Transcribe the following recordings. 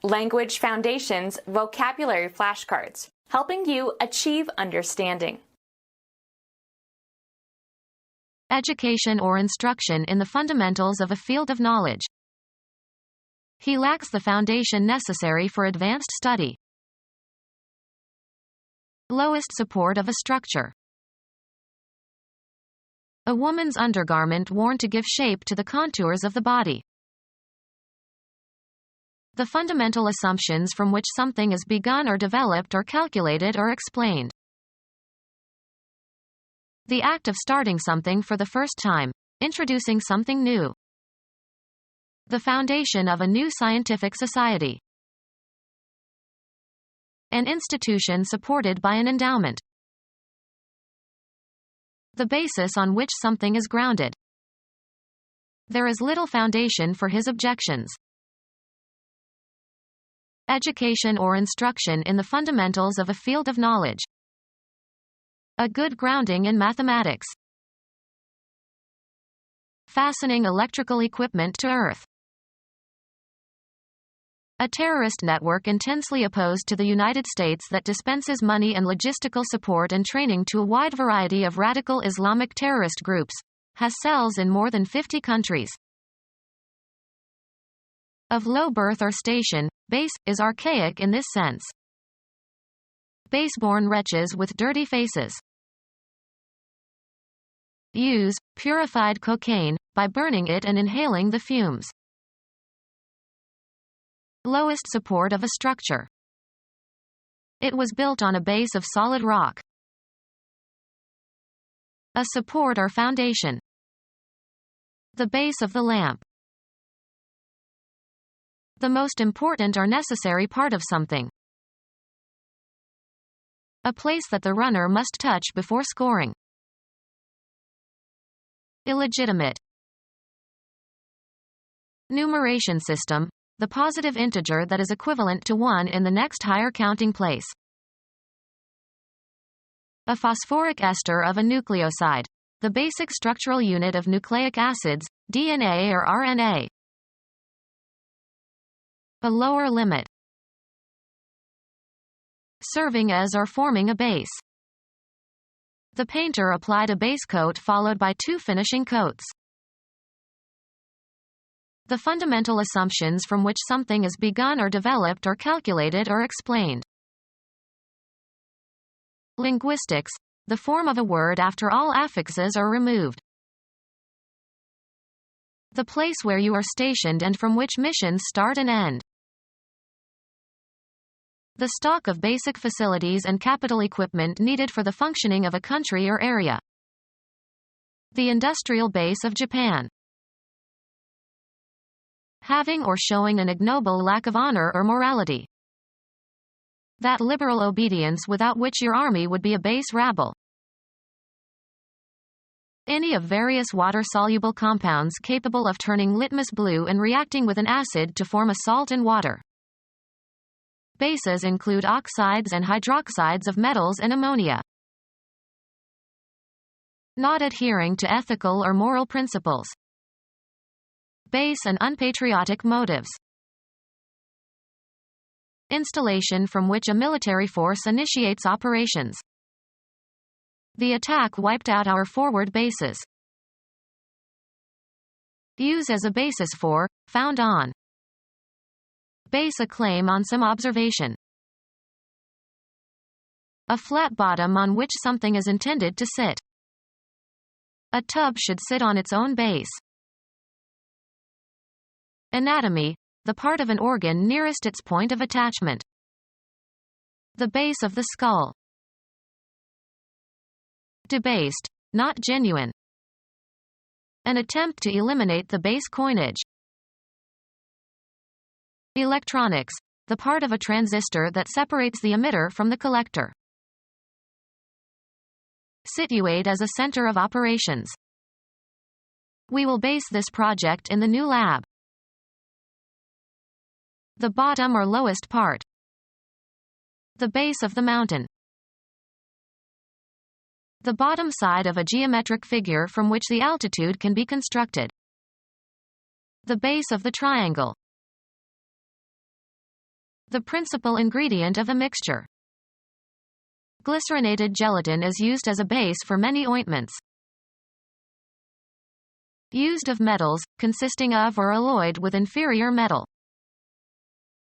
Language Foundations Vocabulary Flashcards, helping you achieve understanding. Education or instruction in the fundamentals of a field of knowledge. He lacks the foundation necessary for advanced study. Lowest support of a structure. A woman's undergarment worn to give shape to the contours of the body. The fundamental assumptions from which something is begun or developed or calculated or explained. The act of starting something for the first time, introducing something new. The foundation of a new scientific society. An institution supported by an endowment. The basis on which something is grounded. There is little foundation for his objections. Education or instruction in the fundamentals of a field of knowledge. A good grounding in mathematics. Fastening electrical equipment to earth. A terrorist network intensely opposed to the United States that dispenses money and logistical support and training to a wide variety of radical Islamic terrorist groups, has cells in more than 50 countries. Of low birth or station, base, is archaic in this sense. Base-born wretches with dirty faces. Use purified cocaine, by burning it and inhaling the fumes. Lowest support of a structure. It was built on a base of solid rock. A support or foundation. The base of the lamp. The most important or necessary part of something. A place that the runner must touch before scoring. Illegitimate. Numeration system, the positive integer that is equivalent to 1 in the next higher counting place. A phosphoric ester of a nucleoside, the basic structural unit of nucleic acids, DNA or RNA. A lower limit. Serving as or forming a base. The painter applied a base coat followed by 2 finishing coats. The fundamental assumptions from which something is begun or developed or calculated or explained. Linguistics, the form of a word after all affixes are removed. The place where you are stationed and from which missions start and end. The stock of basic facilities and capital equipment needed for the functioning of a country or area. The industrial base of Japan. Having or showing an ignoble lack of honor or morality. That liberal obedience without which your army would be a base rabble. Any of various water-soluble compounds capable of turning litmus blue and reacting with an acid to form a salt and water. Bases include oxides and hydroxides of metals and ammonia. Not adhering to ethical or moral principles. Base and unpatriotic motives. Installation from which a military force initiates operations. The attack wiped out our forward bases. Use as a basis for, found on. Base a claim on some observation. A flat bottom on which something is intended to sit. A tub should sit on its own base. Anatomy, the part of an organ nearest its point of attachment. The base of the skull. Debased, not genuine. An attempt to eliminate the base coinage. Electronics, the part of a transistor that separates the emitter from the collector. Situate as a center of operations. We will base this project in the new lab. The bottom or lowest part. The base of the mountain. The bottom side of a geometric figure from which the altitude can be constructed. The base of the triangle. The principal ingredient of a mixture. Glycerinated gelatin is used as a base for many ointments. Used of metals, consisting of or alloyed with inferior metal.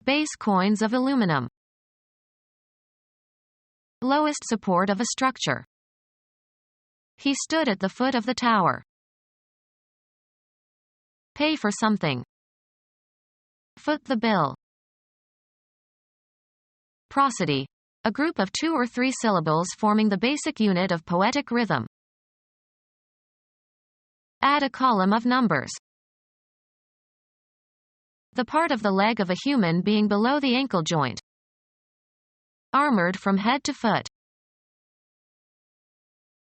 Base coins of aluminum. Lowest support of a structure. He stood at the foot of the tower. Pay for something. Foot the bill. Prosody. A group of 2 or 3 syllables forming the basic unit of poetic rhythm. Add a column of numbers. The part of the leg of a human being below the ankle joint. Armored from head to foot.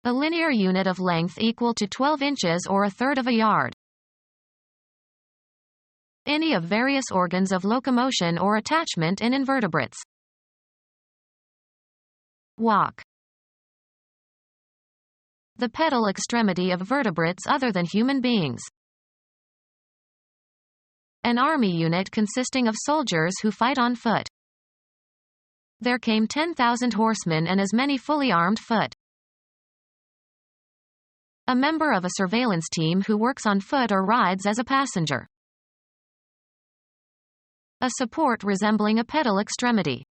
A linear unit of length equal to 12 inches or 1/3 of a yard. Any of various organs of locomotion or attachment in invertebrates. Walk. The pedal extremity of vertebrates other than human beings. An army unit consisting of soldiers who fight on foot. There came 10,000 horsemen and as many fully armed foot. A member of a surveillance team who works on foot or rides as a passenger. A support resembling a pedal extremity.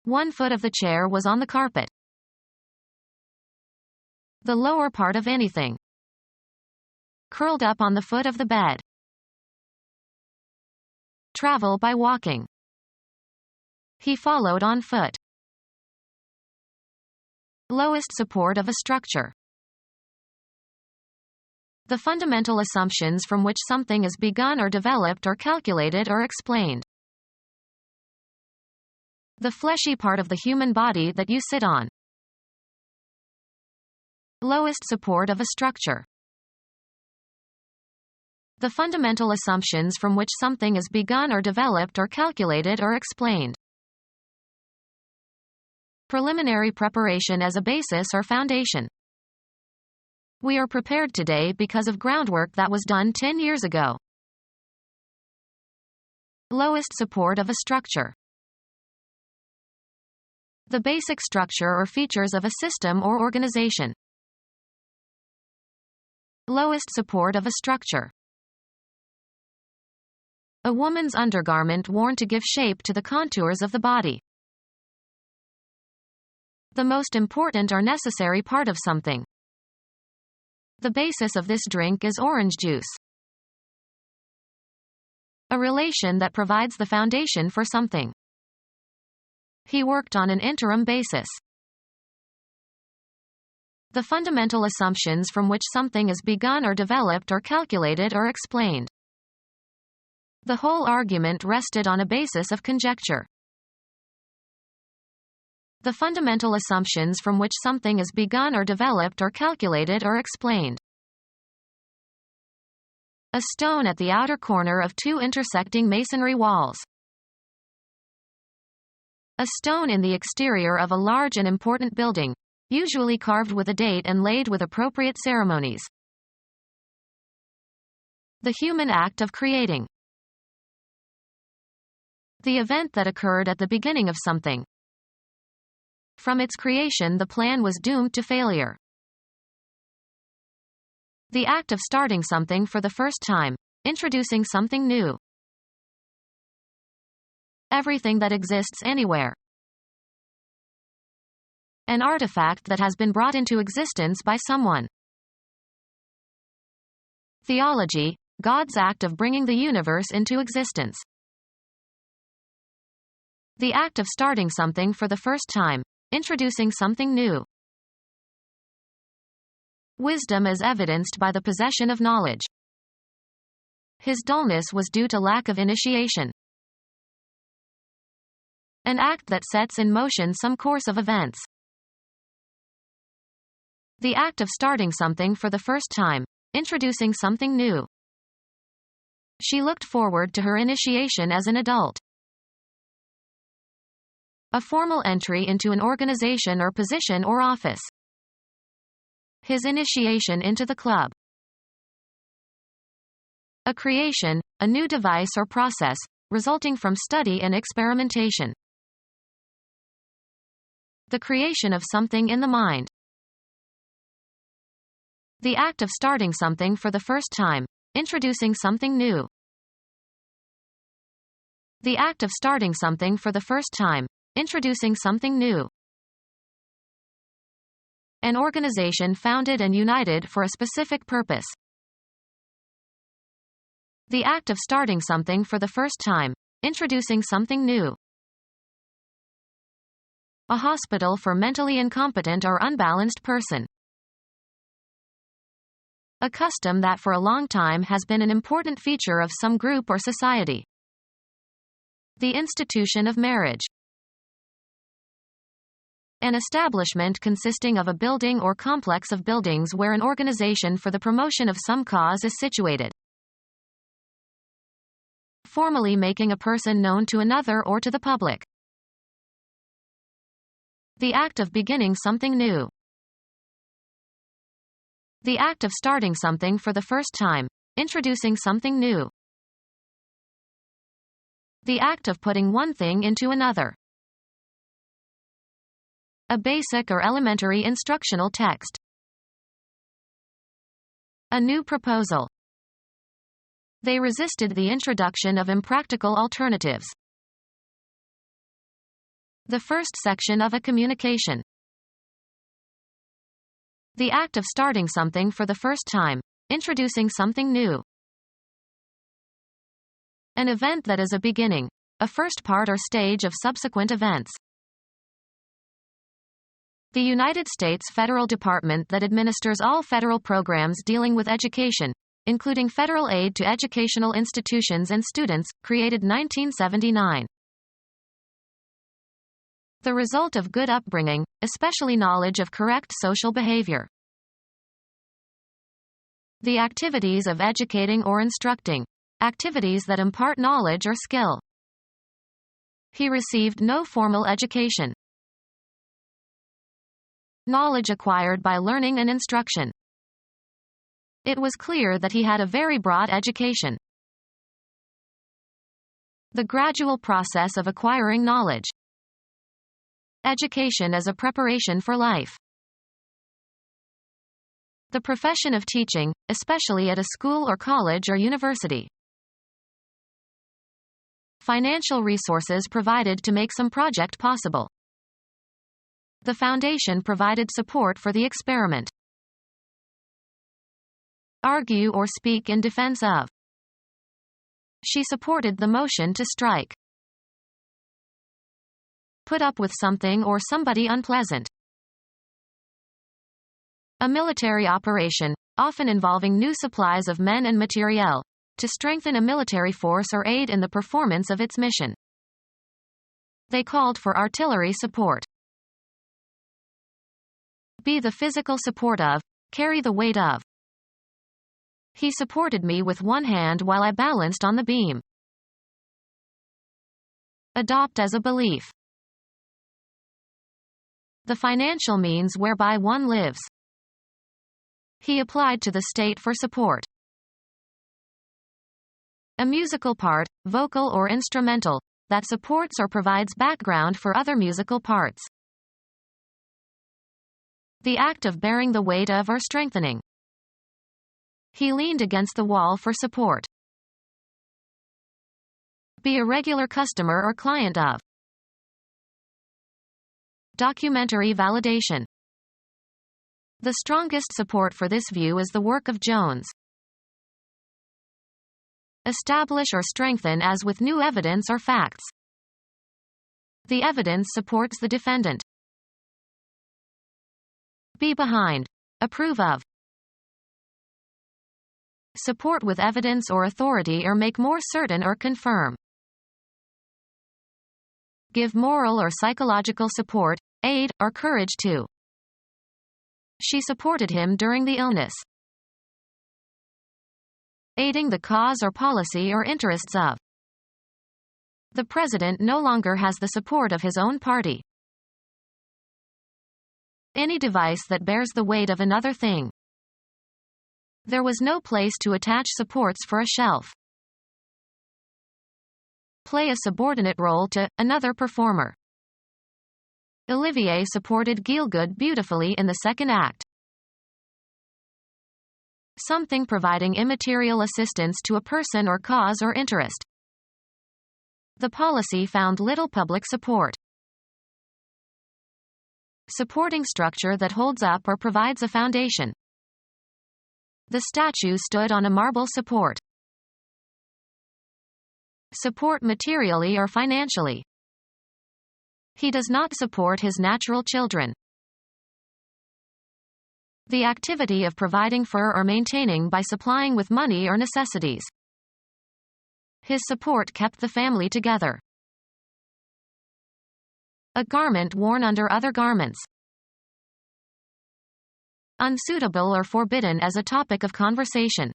1 foot of the chair was on the carpet. The lower part of anything. Curled up on the foot of the bed. Travel by walking. He followed on foot. Lowest support of a structure. The fundamental assumptions from which something is begun or developed or calculated or explained. The fleshy part of the human body that you sit on. Lowest support of a structure. The fundamental assumptions from which something is begun or developed or calculated or explained. Preliminary preparation as a basis or foundation. We are prepared today because of groundwork that was done 10 years ago. Lowest support of a structure. The basic structure or features of a system or organization. Lowest support of a structure. A woman's undergarment worn to give shape to the contours of the body. The most important or necessary part of something. The basis of this drink is orange juice. A relation that provides the foundation for something. He worked on an interim basis. The fundamental assumptions from which something is begun or developed or calculated or explained. The whole argument rested on a basis of conjecture. The fundamental assumptions from which something is begun or developed or calculated or explained. A stone at the outer corner of 2 intersecting masonry walls. A stone in the exterior of a large and important building, usually carved with a date and laid with appropriate ceremonies. The human act of creating. The event that occurred at the beginning of something. From its creation, the plan was doomed to failure. The act of starting something for the first time, introducing something new. Everything that exists anywhere. An artifact that has been brought into existence by someone. Theology, God's act of bringing the universe into existence. The act of starting something for the first time, introducing something new. Wisdom is evidenced by the possession of knowledge. His dullness was due to lack of initiation. An act that sets in motion some course of events. The act of starting something for the first time, introducing something new. She looked forward to her initiation as an adult. A formal entry into an organization or position or office. His initiation into the club. A creation, a new device or process, resulting from study and experimentation. The creation of something in the mind. The act of starting something for the first time, introducing something new. The act of starting something for the first time, introducing something new. An organization founded and united for a specific purpose. The act of starting something for the first time, introducing something new. A hospital for mentally incompetent or unbalanced person. A custom that for a long time has been an important feature of some group or society. The institution of marriage. An establishment consisting of a building or complex of buildings where an organization for the promotion of some cause is situated. Formally making a person known to another or to the public. The act of beginning something new. The act of starting something for the first time, introducing something new. The act of putting one thing into another. A basic or elementary instructional text. A new proposal. They resisted the introduction of impractical alternatives. The first section of a communication. The act of starting something for the first time, introducing something new. An event that is a beginning, a first part or stage of subsequent events. The United States federal department that administers all federal programs dealing with education, including federal aid to educational institutions and students, created 1979. The result of good upbringing, especially knowledge of correct social behavior. The activities of educating or instructing, activities that impart knowledge or skill. He received no formal education. Knowledge acquired by learning and instruction. It was clear that he had a very broad education. The gradual process of acquiring knowledge. Education as a preparation for life. The profession of teaching, especially at a school or college or university. Financial resources provided to make some project possible. The foundation provided support for the experiment. Argue or speak in defense of. She supported the motion to strike. Put up with something or somebody unpleasant. A military operation, often involving new supplies of men and materiel, to strengthen a military force or aid in the performance of its mission. They called for artillery support. Be the physical support of, carry the weight of. He supported me with one hand while I balanced on the beam. Adopt as a belief. The financial means whereby one lives. He applied to the state for support. A musical part, vocal or instrumental, that supports or provides background for other musical parts. The act of bearing the weight of or strengthening. He leaned against the wall for support. Be a regular customer or client of. Documentary validation. The strongest support for this view is the work of Jones. Establish or strengthen as with new evidence or facts. The evidence supports the defendant. Be behind. Approve of. Support with evidence or authority or make more certain or confirm. Give moral or psychological support, aid, or courage to. She supported him during the illness. Aiding the cause or policy or interests of. The president no longer has the support of his own party. Any device that bears the weight of another thing. There was no place to attach supports for a shelf. play a subordinate role to another performer. Olivier supported Gielgud beautifully in the second act. Something providing immaterial assistance to a person or cause or interest. The policy found little public support. Supporting structure that holds up or provides a foundation. The statue stood on a marble support. Support materially or financially. He does not support his natural children. The activity of providing for or maintaining by supplying with money or necessities. His support kept the family together. A garment worn under other garments. Unsuitable or forbidden as a topic of conversation.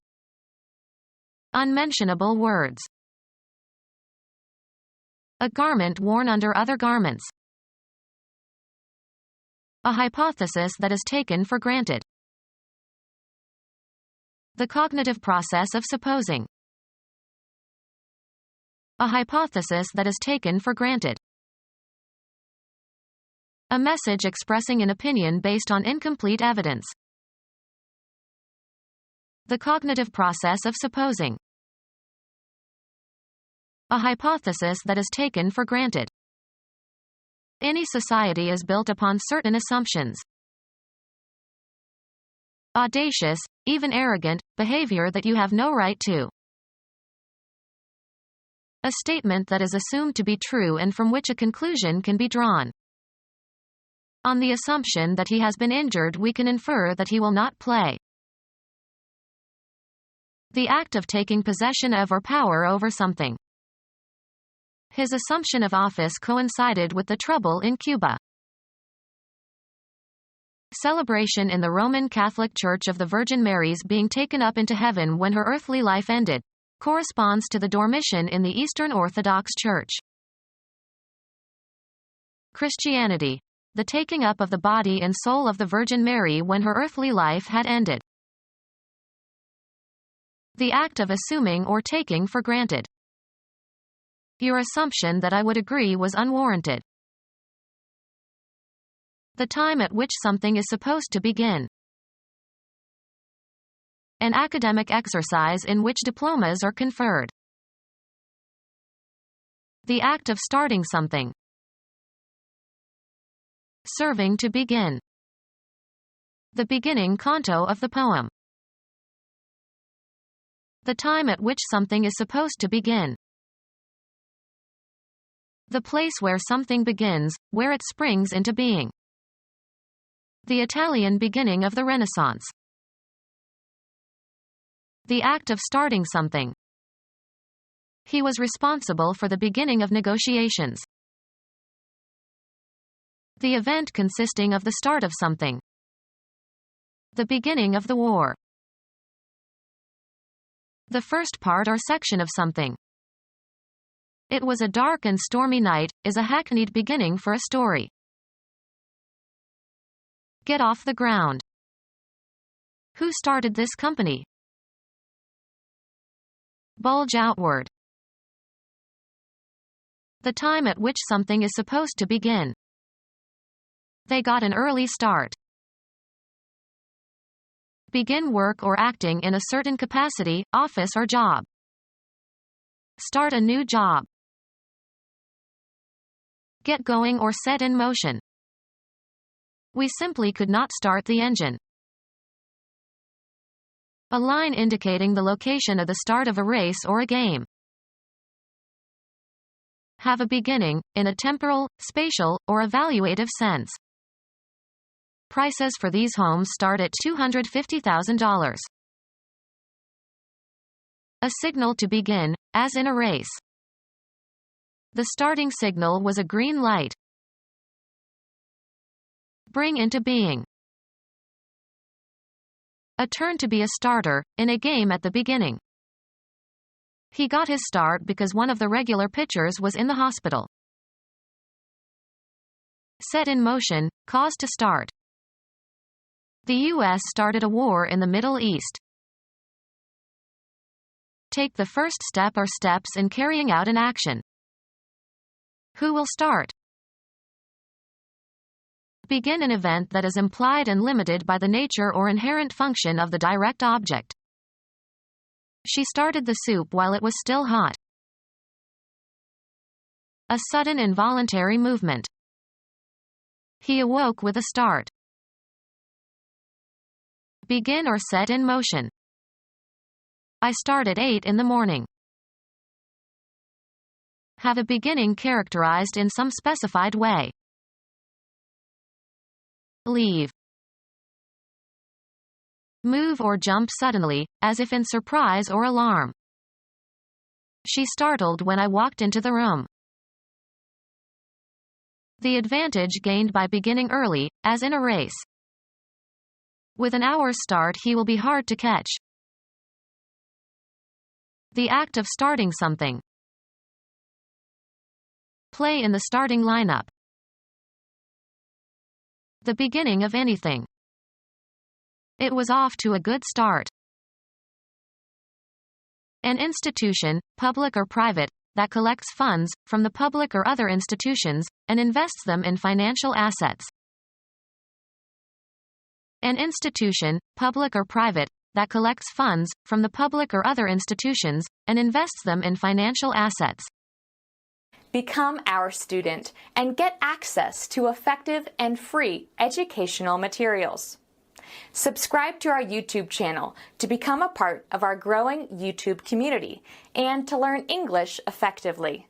Unmentionable words. A garment worn under other garments. A hypothesis that is taken for granted. The cognitive process of supposing. A hypothesis that is taken for granted. A message expressing an opinion based on incomplete evidence. The cognitive process of supposing. A hypothesis that is taken for granted. Any society is built upon certain assumptions. Audacious, even arrogant, behavior that you have no right to. A statement that is assumed to be true and from which a conclusion can be drawn. On the assumption that he has been injured, we can infer that he will not play. The act of taking possession of or power over something. His assumption of office coincided with the trouble in Cuba. Celebration in the Roman Catholic Church of the Virgin Mary's being taken up into heaven when her earthly life ended, corresponds to the Dormition in the Eastern Orthodox Church. Christianity. The taking up of the body and soul of the Virgin Mary when her earthly life had ended. The act of assuming or taking for granted. Your assumption that I would agree was unwarranted. The time at which something is supposed to begin. An academic exercise in which diplomas are conferred. The act of starting something. Serving to begin. The beginning canto of the poem. The time at which something is supposed to begin. The place where something begins, where it springs into being. The Italian beginning of the Renaissance. The act of starting something. He was responsible for the beginning of negotiations. The event consisting of the start of something. The beginning of the war. The first part or section of something. It was a dark and stormy night, is a hackneyed beginning for a story. Get off the ground. Who started this company? Bulge outward. The time at which something is supposed to begin. They got an early start. Begin work or acting in a certain capacity, office or job. Start a new job. Get going or set in motion. We simply could not start the engine. A line indicating the location of the start of a race or a game. Have a beginning, in a temporal, spatial, or evaluative sense. Prices for these homes start at $250,000. A signal to begin, as in a race. The starting signal was a green light. Bring into being. A turn to be a starter, in a game at the beginning. He got his start because one of the regular pitchers was in the hospital. Set in motion, cause to start. The U.S. started a war in the Middle East. Take the first step or steps in carrying out an action. Who will start? Begin an event that is implied and limited by the nature or inherent function of the direct object. She started the soup while it was still hot. A sudden involuntary movement. He awoke with a start. Begin or set in motion. I start at 8 in the morning. Have a beginning characterized in some specified way. Leave. Move or jump suddenly, as if in surprise or alarm. She startled when I walked into the room. The advantage gained by beginning early, as in a race. With an hour's start he will be hard to catch. The act of starting something. Play in the starting lineup. The beginning of anything. It was off to a good start. An institution, public or private, that collects funds from the public or other institutions and invests them in financial assets. An institution, public or private, that collects funds from the public or other institutions and invests them in financial assets. Become our student and get access to effective and free educational materials. Subscribe to our YouTube channel to become a part of our growing YouTube community and to learn English effectively.